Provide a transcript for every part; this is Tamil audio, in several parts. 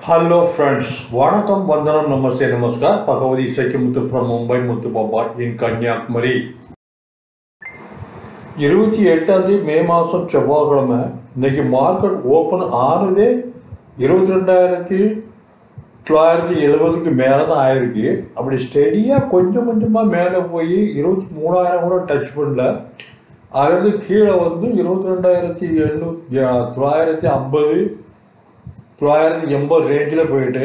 Hello friends, Vanakkam, Vandanam, Namaste, Namaskar. Bhagavati Sakimuthu from Mumbai, Muthu Baba in Kanyakumari. 28 மே மாதம் செவ்வாய்க்கிழமை இன்னைக்கு மார்க்கெட் ஓப்பன் ஆனதே 22,970க்கு மேலே தான் ஆயிருக்கு. அப்படி ஸ்டெடியாக கொஞ்சம் கொஞ்சமாக மேலே போய் 23,000 கூட டச் பண்ணல. அதாவது கீழே வந்து 22,950 980 ரேஞ்சில் போயிட்டு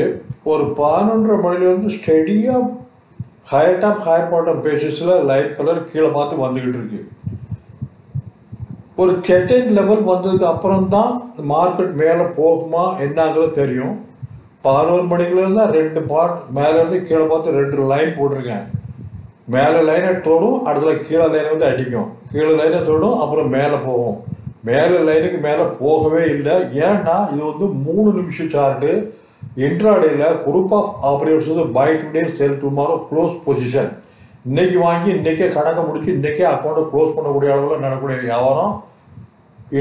ஒரு 11:30 மணிலேருந்து ஸ்டெடியாக ஹையர் டாப் ஹையர் பாட்டம் பேசிஸில் லைட் கலர் கீழே பார்த்து வந்துக்கிட்டு இருக்கு. ஒரு செட்டிங் லெவல் வந்ததுக்கு அப்புறம் தான் மார்க்கெட் மேலே போகுமா என்னங்கிறது தெரியும். 11 மணிக்குலேருந்து 2 பார்ட் மேலேருந்து கீழே பார்த்து 2 லைன் போட்டிருக்கேன். மேலே லைனை தொடும், அடுத்த கீழே லைனை வந்து அடிக்கும், கீழே லைனை தொடும், அப்புறம் மேலே போகும். மேலே லைனுக்கு மேலே போகவே இல்லை. ஏன்னா இது வந்து 3 நிமிஷம் சார்ட்டு. இன்ட்ராடேயில் குரூப் ஆஃப் ஆப்ரேட்டர்ஸ் வந்து buy today sell tomorrow close position. இன்றைக்கி வாங்கி இன்றைக்கே கணக்கை முடிச்சு இன்றைக்கே அக்கௌண்ட்டை க்ளோஸ் பண்ணக்கூடிய அளவில் நடக்கக்கூடிய வியாபாரம்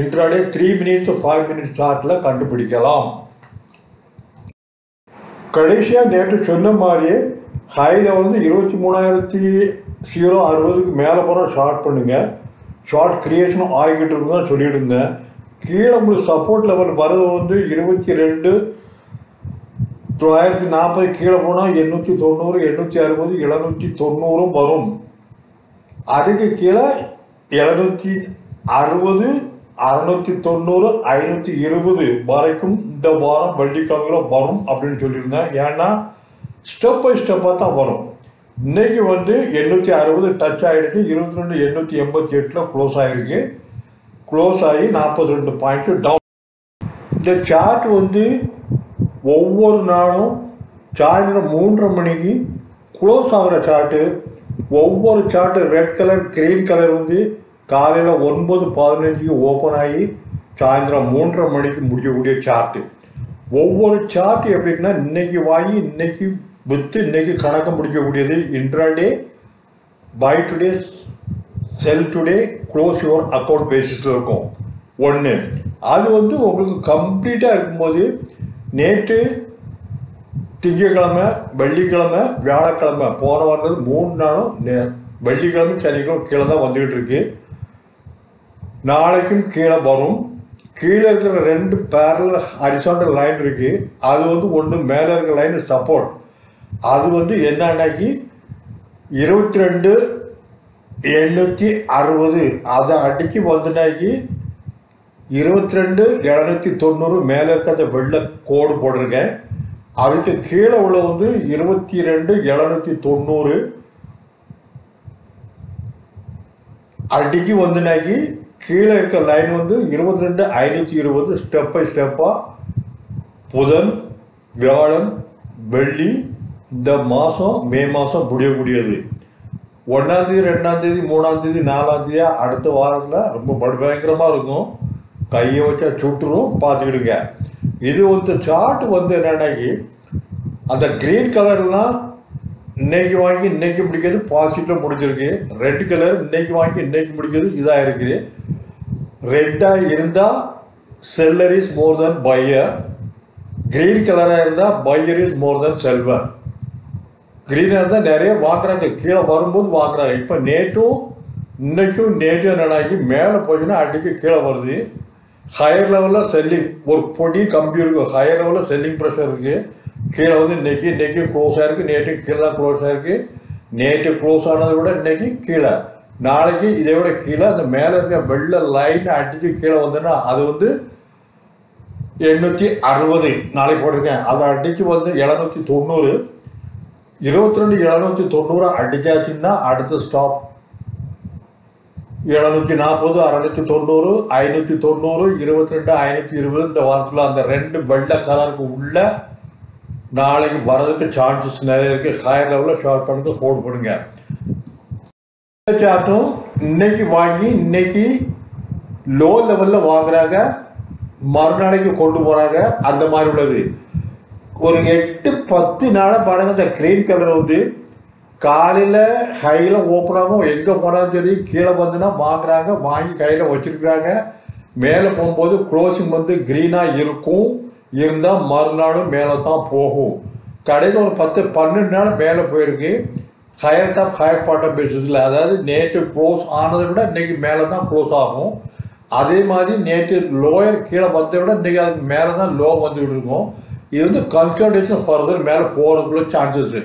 இன்ட்ராடே 3 minutes 5 minutes சார்ட்டில் கண்டுபிடிக்கலாம். கடைசியாக நேற்று சொன்ன மாதிரியே ஹையில் வந்து 23,060க்கு மேலே போகிற ஷார்ட் பண்ணுங்கள். ஷார்ட் கிரியேஷனும் ஆகிக்கிட்டு இருக்குன்னு சொல்லிட்டு இருந்தேன். கீழே உங்களுக்கு சப்போர்ட் லெவல் வரது வந்து 22,940 கீழே போனால் 890 860 790 வரும். அதுக்கு கீழே 760 690 520 வரைக்கும் இந்த வாரம் வெள்ளிக்கிழமையில் வரும் அப்படின்னு சொல்லியிருந்தேன். ஏன்னா ஸ்டெப் பை ஸ்டெப்பாக தான் வரும். இன்னைக்கு வந்து 860 டச் ஆகிடுச்சு. 22,888 க்ளோஸ் ஆகிருக்கு. க்ளோஸ் ஆகி 42 பாயிண்ட்ஸு டவுன். இந்த சார்ட் வந்து ஒவ்வொரு நாளும் சாயந்தரம் 3:30 மணிக்கு க்ளோஸ் ஆகிற சார்ட்டு. ஒவ்வொரு chart red colour green colour வந்து காலையில் 9:15க்கு ஓப்பன் ஆகி சாயந்தரம் 3:30 மணிக்கு முடிக்கக்கூடிய சார்ட்டு. ஒவ்வொரு சார்ட் எப்படின்னா இன்னைக்கு வாங்கி இன்னைக்கு விற்று இன்னைக்கு கணக்கு முடிக்கக்கூடியது. Intraday buy today sell today close your account பேசிஸில் இருக்கும். ஒன்று அது வந்து உங்களுக்கு கம்ப்ளீட்டாக இருக்கும்போது நேற்று திங்கக்கிழமை வெள்ளிக்கிழமை வியாழக்கிழமை போன வாரம் 3 நாளும் வெள்ளிக்கிழமை சனிக்கிழமை கீழே தான் வந்துக்கிட்டு இருக்கு. நாளைக்கும் கீழே வரும். கீழே இருக்கிற 2 பேரல் ஹரிசாண்டல் லைன் இருக்குது. அது வந்து ஒன்று மேலே இருக்கிற லைன் சப்போர்ட். அது வந்து என்னன்னாக்கி 22,860 அதை அடிக்கி வந்துனாக்கி 22,790 மேலே இருக்க அந்த வெள்ளை கோடு போட்டிருக்கேன். அதுக்கு கீழே உள்ள வந்து 22,790 அடிக்கி வந்துனாக்கி கீழே இருக்க லைன் வந்து 22,520. ஸ்டெப் பை ஸ்டெப்பாக புதன் வியாழன் வெள்ளி இந்த மாதம் மே மாதம் முடியக்கூடியது. 1ஆம் தேதி 2ஆம் தேதி 3ஆம் தேதி 4ஆம் தேதி அடுத்த வாரத்தில் ரொம்ப பயங்கரமாக இருக்கும். கையை வச்சா சுட்டுரும், பார்த்துக்கிடுங்க. இது வந்து சார்ட் வந்து என்னன்னாக்கி அந்த க்ரீன் கலர்லாம் இன்னைக்கு வாங்கி இன்னைக்கு முடிக்கிறது பாசிட்டிவ் முடிஞ்சிருக்கு. ரெட் கலர் இன்னைக்கு வாங்கி இன்னைக்கு முடிக்கிறது இதாக இருக்குது. ரெட்டாக இருந்தால் seller is more than buyer. Green கலராக இருந்தால் பையர் இஸ் மோர் தென் செல்வர். க்ரீனாக இருந்தால் நிறைய வாங்குறாங்க, கீழே வரும்போது வாங்குறாங்க. இப்போ நேற்றும் என்னன்னாக்கி மேலே போச்சுன்னா அடிக்க கீழே வருது. ஹையர் லெவலில் செல்லிங் ஒரு பொடி கம்பி இருக்கும். ஹையர் லெவலில் செல்லிங் ப்ரெஷர் இருக்குது. கீழே வந்து இன்னைக்கு க்ளோஸ் ஆகிருக்கு. நேற்று கீழே தான் க்ளோஸ் ஆகிருக்கு. நேற்று க்ளோஸ் ஆனதை விட இன்னைக்கு கீழே, நாளைக்கு இதை விட கீழே. அந்த மேலே இருக்க வெள்ளை லைனை அடித்து கீழே வந்தோன்னா அது வந்து 860 நாளைக்கு போட்டிருக்கேன். அதை அடித்து வந்து 790. 22,790 அடித்தாச்சுன்னா அடுத்த ஸ்டாப் 740 690 590 22,520. இந்த வாரத்தில் அந்த 2 வெள்ளை கலருக்கு உள்ள நாளைக்கு வர்றதுக்கு சான்சஸ் நிறைய இருக்குது. ஹையர் லெவலில் ஷார்ட் பண்ணுறது ஹோல்ட் பண்ணுங்க. சார்ட்டும் இன்னைக்கு வாங்கி இன்னைக்கு லோ லெவலில் வாங்குறாங்க, மறுநாளைக்கு கொண்டு போகிறாங்க. அந்த மாதிரி உள்ளது ஒரு 8-10 நாளாக பாருங்கள். இந்த க்ரீன் கலர் வந்து காலையில் ஹையில் ஓப்பன் ஆகும், எங்கே போனாலும் சரி கீழே வந்துன்னா வாங்குறாங்க, வாங்கி கையில் வச்சுருக்குறாங்க. மேலே போகும்போது க்ளோசிங் வந்து க்ரீனாக இருக்கும். இருந்தால் மறுநாளும் மேலே தான் போகும். கடையில் ஒரு 10-12 நாள் மேலே போயிருக்கு. ஹையர் டாப் ஹையர் பாட்டம் பேசிஸில், அதாவது நேற்று க்ளோஸ் ஆனதை விட இன்றைக்கி மேலே தான் க்ளோஸ் ஆகும். அதே மாதிரி நேற்று லோயர் கீழே வந்ததை விட இன்றைக்கி அதுக்கு மேலே தான் லோ வந்துக்கிட்டு இருக்கும். இது வந்து கன்சல்டேஷன் ஃபர்தர் மேலே போகிறதுக்குள்ள சான்சஸ்.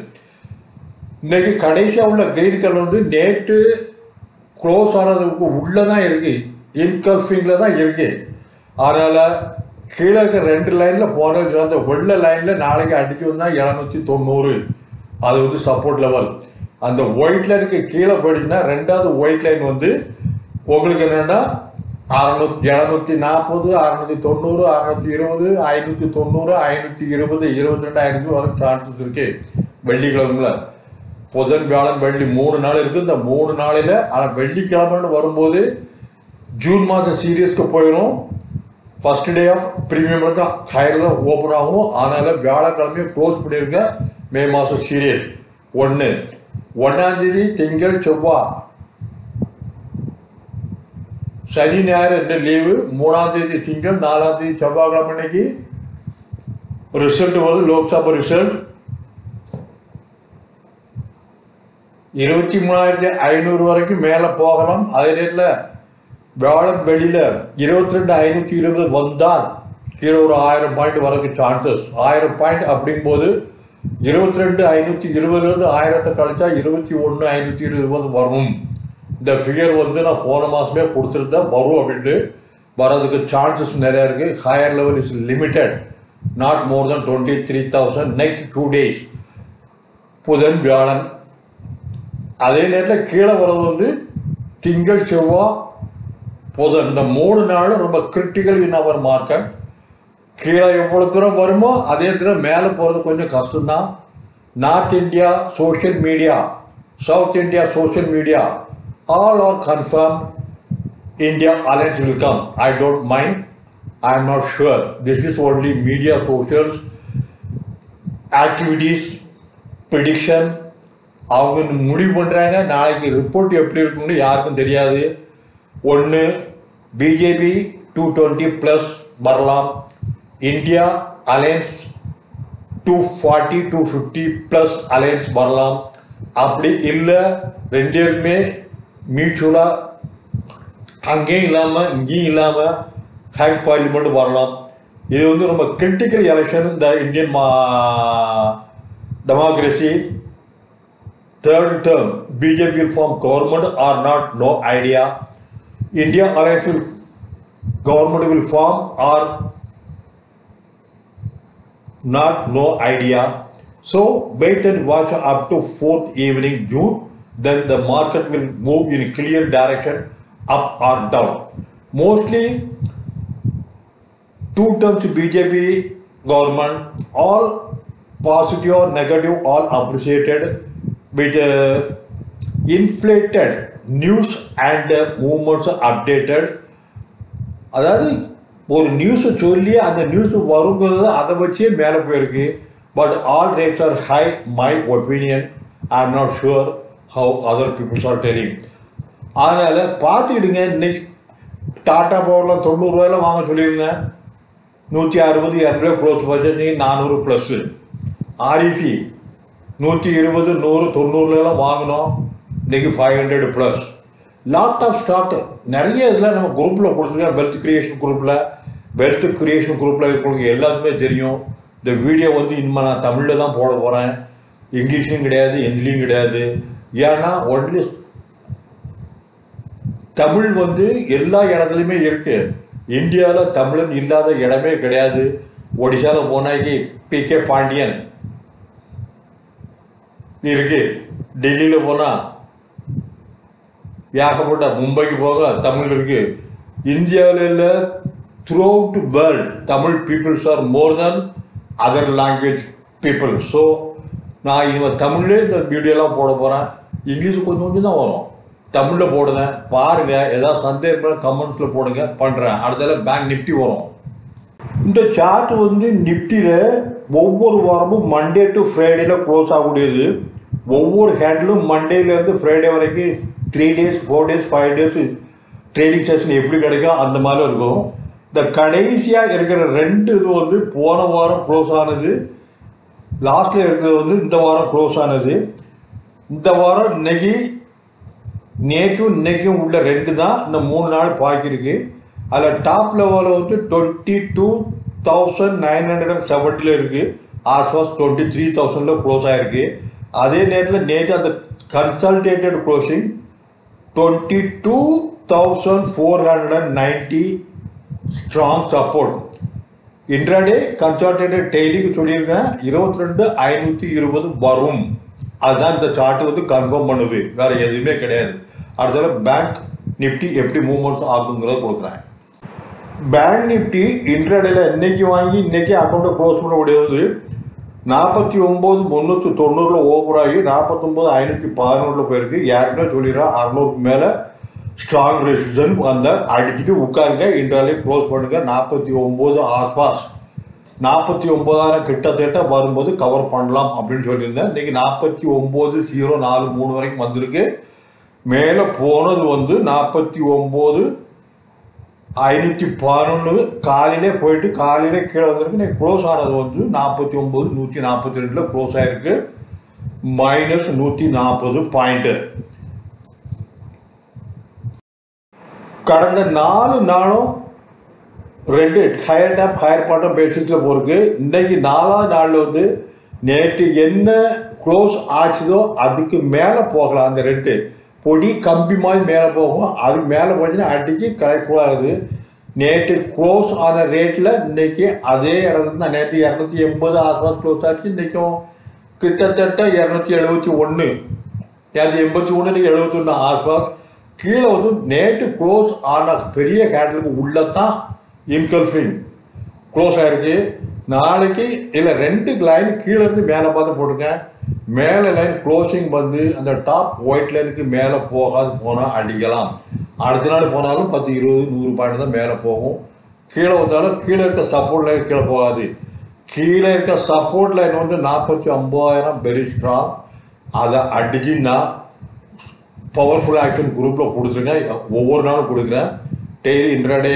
இன்றைக்கி கடைசியாக உள்ள கிரீன் கலர் வந்து நேற்று க்ளோஸ் ஆனதுக்கு உள்ளே தான் இருக்குது, இன்கல்ஃபிங்கில் தான் இருக்குது. அதனால் கீழே இருக்க 2 லைனில் போனது அந்த வெள்ளை லைனில் நாளைக்கு அடிச்சு வந்தால் 790, அது வந்து சப்போர்ட் லெவல். அந்த ஒயிட் லைனுக்கு கீழே போயிடுச்சுன்னா ரெண்டாவது ஒயிட் லைன் வந்து உங்களுக்கு என்னென்னா 740, 690, 620, 590, 520, 22, 500 வர சான்சஸ் இருக்குது. வெள்ளிக்கிழமைல புதன் வியாழன் வெள்ளி 3 நாள் இருக்குது. இந்த 3 நாளில் ஆனால் வெள்ளிக்கிழமைன்னு வரும்போது ஜூன் மாதம் சீரியஸ்க்கு போயிடும். ஃபஸ்ட் டே ஆஃப் ப்ரீமியம் தான் ஹையர் தான் ஓப்பன் ஆகும். அதனால் வியாழக்கிழமையை க்ளோஸ் பண்ணியிருக்க மே மாதம் சீரியஸ் 1ஆம் தேதி திங்கள் செவ்வாய் சனி ஞாயிறு 2 லீவு. 3ஆம் தேதி திங்கள் 4ஆம் தேதி செவ்வாய்க்கிழமை அன்னைக்கு ரிசல்ட் வருது, லோக்சபா ரிசல்ட். 23,500 வரைக்கும் மேலே போகலாம். அதே நேரத்தில் வியாழன் வெளியில் 22,520 வந்தால் கீழே ஒரு 1000 பாயிண்ட் வரதுக்கு சான்சஸ். 1000 பாயிண்ட் அப்படிங்கும்போது 22,520 1000 கழிச்சா 21,520 வரணும். இந்த ஃபிகர் வந்து நான் போன மாதமே கொடுத்துருந்தேன் வரும் அப்படின்ட்டு. வரதுக்கு சான்சஸ் நிறையா இருக்குது. Higher level is limited, not more then 23,000 next 2 days புதன் வியாழன். அதே நேரத்தில் கீழே வர்றது வந்து திங்கள் செவ்வாய் புதன். இந்த 3 நாளும் ரொம்ப கிரிட்டிக்கல் இன் அவர் மார்க்கெட். கீழே எவ்வளோ தூரம் வருமோ அதே தூரம் மேலே போகிறது கொஞ்சம் கஷ்டம்தான். North India social media, south India social media all are confirmed India alliance will come. I don't mind, I am not sure. This is only media socials activities prediction. அவங்க முடிவு பண்ணுறாங்க. நாளைக்கு ரிப்போர்ட் எப்படி இருக்குன்னு யாருக்கும் தெரியாது. ஒன்று பிஜேபி 220+ வரலாம், இந்தியா அலையன்ஸ் 240 250+ அலையன்ஸ் வரலாம். அப்படி இல்லை 2 பேருக்குமே மியூச்சுவலாக அங்கேயும் இல்லாமல் இங்கேயும் இல்லாமல் ஹேங் பார்லிமெண்ட் வரலாம். இது வந்து ரொம்ப கிரிட்டிக்கல் எலெக்ஷன் இந்த Indian democracy. Third term, BJP will form government or not, no idea. India alliance will government will form or not, no idea. So wait and watch up to 4th evening June. Then the market will move in clear direction, up or down. Mostly 2 terms BJP government, all positive or negative, all appreciated. With inflated news and movements updated. அதாவது ஒரு நியூஸை சொல்லி அந்த நியூஸ் வருங்கிறது அதை வச்சே மேலே போயிருக்கு. But all rates are high, my opinion. I am not sure how other peoples are telling. அதனால் பார்த்துக்கிடுங்க. இன்னைக்கு டாட்டா பவர்லாம் 90 ரூபாயில் வாங்க சொல்லியிருந்தேன். 160 200 க்ளோஸ் வச்சு 400+. ஆர்இசி 120 100 90 வாங்கினோம். இன்றைக்கி 500+. லாட் ஆஃப் ஸ்டாக் நிறைய இதில் நம்ம குரூப்பில் கொடுத்துருக்கேன். வெல்த் கிரியேஷன் குரூப்பில் இருக்கிறவங்க எல்லாத்துக்குமே தெரியும். இந்த வீடியோ வந்து இனிமேல் நான் தமிழில் தான் போட போகிறேன். இங்கிலீஷ்லையும் கிடையாது, ஹிந்திலையும் கிடையாது. ஏன்னா ஒன்லி தமிழ் வந்து எல்லா இடத்துலையுமே இருக்குது. இந்தியாவில் தமிழன் இல்லாத இடமே கிடையாது. ஒடிசாவில் போனாக்கி PK பாண்டியன் இருக்கு. டெல்லியில் போனால் ஏகப்பட்ட, மும்பைக்கு போக தமிழ் இருக்குது. இந்தியாவில் இல்லை, throughout world Tamil peoples are more than other language people. So நான் இவன் தமிழ்லேயே இந்த வீடியோலாம் போட போகிறேன். இங்கிலீஷ் கொஞ்சம் தான் வரும், தமிழில் போடுறேன். பாருங்கள், ஏதாவது சந்தேகம் கமெண்ட்ஸில் போடுங்க, பண்ணுறேன். அடுத்ததில் பேங்க் நிஃப்டி வரும். இந்த சார்ட் வந்து நிஃப்டியில் ஒவ்வொரு வாரமும் மண்டே டு ஃப்ரைடேயில் க்ளோஸ் ஆகக்கூடியது. ஒவ்வொரு ஹேண்டிலும் மண்டேலேருந்து ஃப்ரைடே வரைக்கும் 3 days 4 days 5 days trading session எப்படி கிடைக்கும் அந்த மாதிரி இருக்கும். இந்த கடைசியாக இருக்கிற ரெண்டு இது வந்து போன வாரம் க்ளோஸ் ஆனது, லாஸ்ட்டில் இருக்கிறது வந்து இந்த வாரம் க்ளோஸ் ஆனது. இந்த வாரம் இன்னைக்கு நேற்றும் இன்னைக்கும் உள்ள ரெண்டு தான் இந்த 3 நாள் பாக்கியிருக்கு. அதில் டாப் லெவலில் வந்து 22,970 இருக்குது. ஆஸ்வாஸ் 23,000 க்ளோஸ் ஆகிருக்கு. அதே நேரத்தில் நேற்று அந்த consolidated closing 22,490 strong support. Intraday consolidated டெய்லிக்கு சொல்லியிருக்கேன் 22,520 வரும். அதுதான் இந்த சார்ட் வந்து கன்ஃபார்ம் பண்ணுது, வேறு எதுவுமே கிடையாது. அடுத்தது பேங்க் நிஃப்டி எப்படி மூவ்மெண்ட்ஸ் ஆகுங்கிறத கொடுக்குறேன். பேங்க் நிஃப்டி இன்ட்ராடேல இன்னைக்கு வாங்கி இன்னைக்கு அக்கௌண்ட்டை க்ளோஸ் பண்ண முடியாது. 49,390 ஓவர் ஆகி 49,511 போயிருக்கு. யாருக்குமே சொல்லிடுறேன் 600க்கு மேலே ஸ்ட்ராங் ரெசிஸ்டன் அந்த அடிச்சுட்டு உட்காருங்க. இன்ட்ராடே க்ளோஸ் பண்ணுங்க. 49 ஆஸ்பாஸ் 49,000 கிட்டத்தட்ட வரும்போது கவர் பண்ணலாம் அப்படின்னு சொல்லியிருந்தேன். இன்றைக்கி 49,043 வரைக்கும் வந்திருக்கு. மேலே போனது வந்து 49,511 காலையிலே போயிட்டு காலையிலே கீழே வந்திருக்கு. இன்றைக்கி க்ளோஸ் ஆனது வந்து 49,142 க்ளோஸ் ஆகிருக்கு. -140 பாயிண்ட்டு. கடந்த 4 நாளும் ரெண்டு ஹையர் டாப் ஹையர் பாட்டம் பேசிஸில் போயிருக்கு. இன்றைக்கி 4ஆவது நாளில் வந்து நேற்று என்ன க்ளோஸ் ஆச்சுதோ அதுக்கு மேலே போகலாம். அந்த ரெட்டு பொடி கம்பி மாதிரி மேலே போகும். அதுக்கு மேலே போச்சுன்னா அடிக்கு கலைக்கூடாது. நேற்று க்ளோஸ் ஆன ரேட்டில் இன்றைக்கி அதே இடத்துல தான் நேற்று 280 ஆஸ்பாஸ் க்ளோஸ் ஆச்சு. இன்றைக்கும் கிட்டத்தட்ட 271, நேற்று 81, இன்றைக்கி 71 ஆஸ்பாஸ். கீழே வந்து நேற்று க்ளோஸ் ஆன பெரிய கேட்டலுக்கு உள்ளதான் இன்கல்ஃபிங் க்ளோஸ் ஆகிருக்கு. நாளைக்கு இல்லை 2 லைன் கீழே இருந்து மேலே பார்த்து போட்டுருங்க. மேலே லைன் க்ளோசிங் வந்து அந்த டாப் ஒயிட் லைனுக்கு மேலே போகாது, போனால் அடிக்கலாம். அடுத்த நாள் போனாலும் 10, 20, 100 பாயிண்ட் தான் மேலே போகும். கீழே வந்தாலும் கீழே இருக்க சப்போர்ட் லைன் கீழே போகாது. கீழே இருக்க சப்போர்ட் லைன் வந்து 49,000 வெரி ஸ்ட்ராங். அதை அடிச்சுன்னா பவர்ஃபுல் ஆக்ஷன் குரூப்பில் கொடுத்துருங்க. ஒவ்வொரு நாளும் கொடுக்குறேன். Daily intraday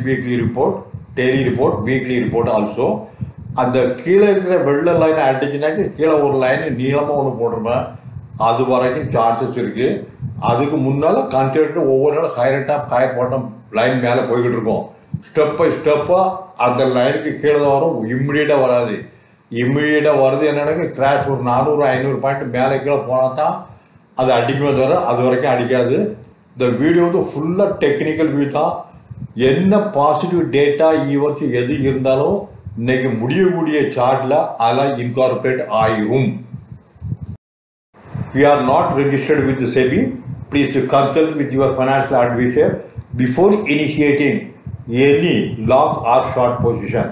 weekly report, daily report, weekly report also. அந்த கீழே இருக்கிற வெள்ளை லைனை அடிச்சுனாக்கி கீழே ஒரு லைன் நீளமாக ஒன்று போட்டிருப்பேன். அது வரைக்கும் சான்சஸ் இருக்குது. அதுக்கு முன்னால் கான்சென்ட்ரேட் ஒவ்வொரு நாளும் higher top higher bottom line மேலே போய்கிட்டு இருக்கோம். ஸ்டெப் பை ஸ்டெப்பாக அந்த லைனுக்கு கீழே தான் வரும். இம்மிடியேட்டாக வராது. இம்மிடியேட்டாக வருது என்னென்னா கிராஷ் ஒரு 400-500 பாயிண்ட் மேலே கீழே போனால் தான் அது அடிக்குமே தவிர அது வரைக்கும் அடிக்காது. இந்த வீடியோ வந்து ஃபுல்லாக டெக்னிக்கல் வியூ தான். என்ன பாசிட்டிவ் டேட்டா ஈவர்ஸ் எது இருந்தாலும் இன்னைக்கு முடியக்கூடிய சார்ட்டில் அதெல்லாம் இன்கார்பரேட் ஆயிரும். We are not registered with the SEBI. Please consult with your financial advisor before initiating any long or short position.